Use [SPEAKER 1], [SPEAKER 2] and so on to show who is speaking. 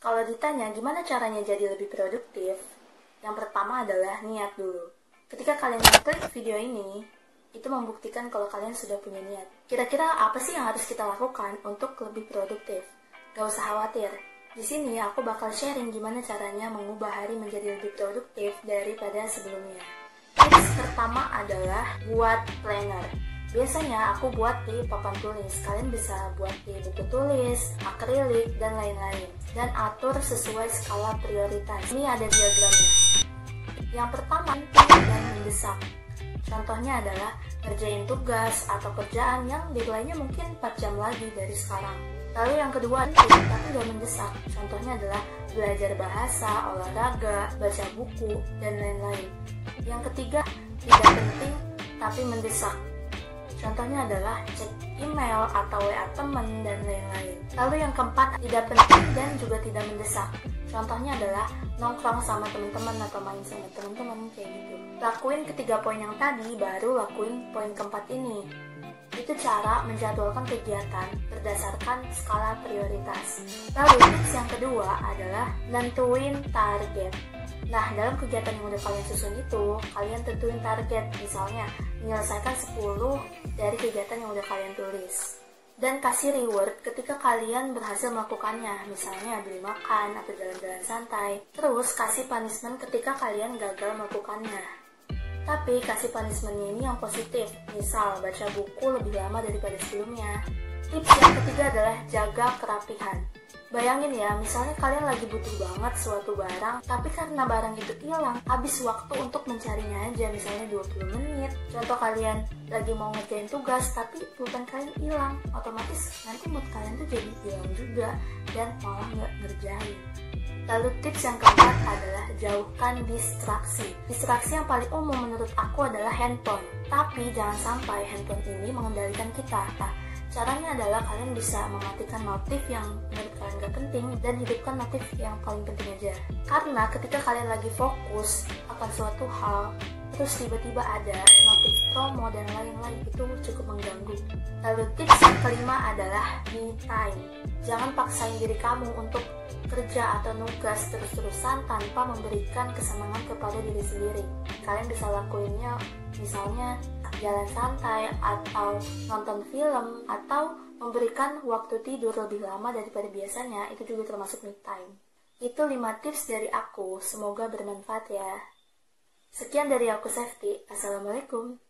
[SPEAKER 1] Kalau ditanya gimana caranya jadi lebih produktif, yang pertama adalah niat dulu. Ketika kalian klik video ini, itu membuktikan kalau kalian sudah punya niat. Kira-kira apa sih yang harus kita lakukan untuk lebih produktif? Gak usah khawatir. Di sini aku bakal sharing gimana caranya mengubah hari menjadi lebih produktif daripada sebelumnya. Tips pertama adalah buat planner. Biasanya aku buat di papan tulis, kalian bisa buat di buku tulis, akrilik, dan lain-lain. Dan atur sesuai skala prioritas. Ini ada diagramnya. Yang pertama, penting dan mendesak. Contohnya adalah ngerjain tugas atau kerjaan yang deadline-nya mungkin 4 jam lagi dari sekarang. Lalu yang kedua, penting tapi gak mendesak. Contohnya adalah belajar bahasa, olahraga, baca buku, dan lain-lain. Yang ketiga, tidak penting tapi mendesak. Contohnya adalah cek email atau WA teman dan lain-lain. Lalu yang keempat, tidak penting dan juga tidak mendesak. Contohnya adalah nongkrong sama teman-teman atau main sama teman-teman kayak gitu. Lakuin ketiga poin yang tadi, baru lakuin poin keempat ini. Itu cara menjadwalkan kegiatan berdasarkan skala prioritas. Lalu tips yang kedua adalah nentuin target. Nah, dalam kegiatan yang udah kalian susun itu, kalian tentuin target. Misalnya, menyelesaikan 10 dari kegiatan yang udah kalian tulis. Dan kasih reward ketika kalian berhasil melakukannya. Misalnya, beli makan atau jalan-jalan santai. Terus, kasih punishment ketika kalian gagal melakukannya. Tapi, kasih punishment-nya ini yang positif. Misal, baca buku lebih lama daripada sebelumnya. Tips yang ketiga adalah jaga kerapihan. Bayangin ya, misalnya kalian lagi butuh banget suatu barang, tapi karena barang itu hilang, habis waktu untuk mencarinya aja, misalnya 20 menit. Contoh kalian lagi mau ngerjain tugas, tapi pulpen kalian hilang, otomatis nanti mood kalian tuh jadi hilang juga, dan malah nggak ngerjain. Lalu tips yang keempat adalah jauhkan distraksi. Distraksi yang paling umum menurut aku adalah handphone. Tapi jangan sampai handphone ini mengendalikan kita. Caranya adalah kalian bisa mematikan notif yang menurut kalian gak penting dan hidupkan notif yang paling penting aja. Karena ketika kalian lagi fokus akan suatu hal, terus tiba-tiba ada notif promo dan lain-lain, itu cukup mengganggu. Lalu tips yang kelima adalah me time. Jangan paksain diri kamu untuk kerja atau nugas terus-terusan tanpa memberikan kesenangan kepada diri sendiri. Kalian bisa lakuinnya misalnya jalan santai, atau nonton film, atau memberikan waktu tidur lebih lama daripada biasanya, itu juga termasuk me time. Itu 5 tips dari aku, semoga bermanfaat ya. Sekian dari aku, Safety. Assalamualaikum.